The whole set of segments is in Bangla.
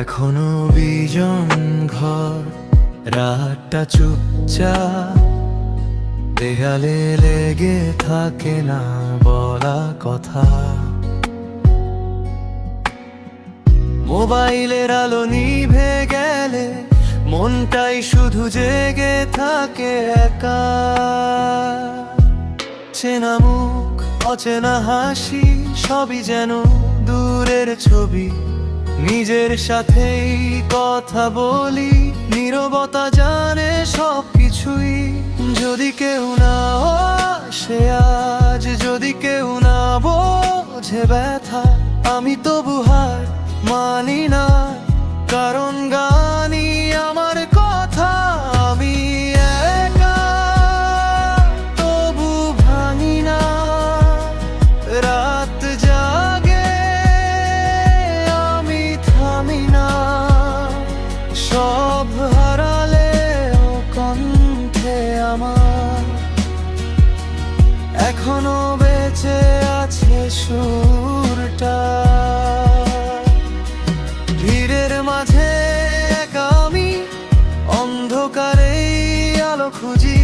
এখনো বিজন ঘর, রাতটা চুপচাপ, দেয়ালে লেগে থাকে না বলা কথা। মোবাইলের আলো নিভে গেলে মনটাই শুধু জেগে থাকে একা। চেনা মুখ, অচেনা হাসি, সবই যেন দূরের ছবি। নিজের সাথেই কথা বলি, নীরবতা জানে সবকিছুই। যদি কেউ না আসে আজ, যদি কেউ না বোঝে ব্যথা, আমি তবু হার মানি না, কারণ গানই আমার কথা। আমি একা তবু ভাঙি না, রাত জাগে আমি থামি না। সব হারালেও কণ্ঠে আমার এখনো বেঁচে আছে সুরটা। ভিড়ের মাঝে একা আমি, অন্ধকারেই আলো খুঁজি।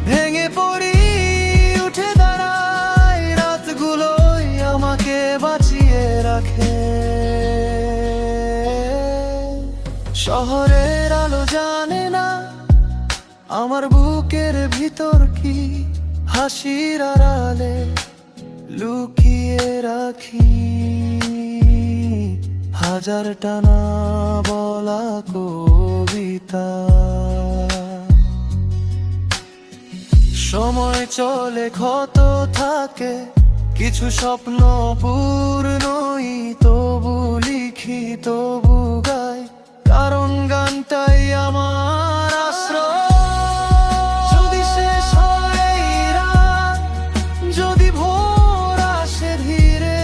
ভেঙে পড়ি, উঠে দাঁড়াই, রাতগুলোই আমাকে বাঁচিয়ে রাখে। শহরের আলো জানে না আমার বুকের ভিতর কি হাসির আড়ালে লুকিয়ে রাখি। হাজার টানা বলা কবিতা। সময় চলে, ক্ষত থাকে, কিছু স্বপ্ন পূর্ণই, তবু লিখি, তবু গাই, কারণ গানটাই আমার আশ্রয়। যদি শেষ হয় এই রাত, যদি ভোর আসে ধীরে,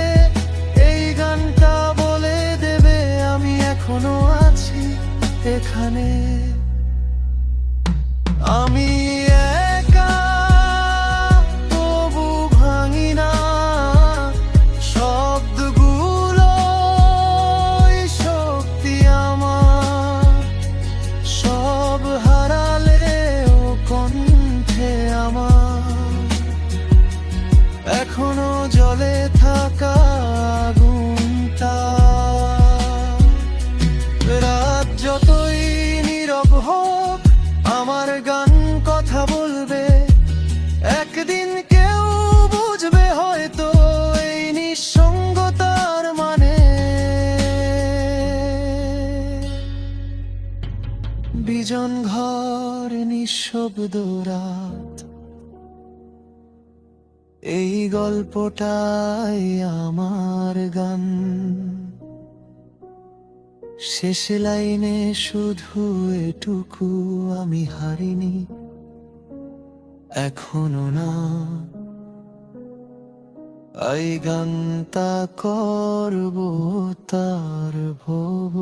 এই গানটা বলে দেবে আমি এখনো আছি এখানে। আমি একা তবু ভাঙি না, শব্দগুলোই শক্তি আমার। সব হারালেও কণ্ঠে আমার এখনো জ্বলে থাকা আগুনটা। রাত যতই নীরব হোক, আমার গান কথা বলবে। একদিন কেউ বুঝবে হয়তো এই নিঃসঙ্গতার মানে। বিজন ঘর, নিঃশব্দ রাত, এই গল্পটাই আমার গান। শেষ লাইনে শুধু এটুকু, আমি হারিনি এখনো না। এই গানটা করব তার ভব।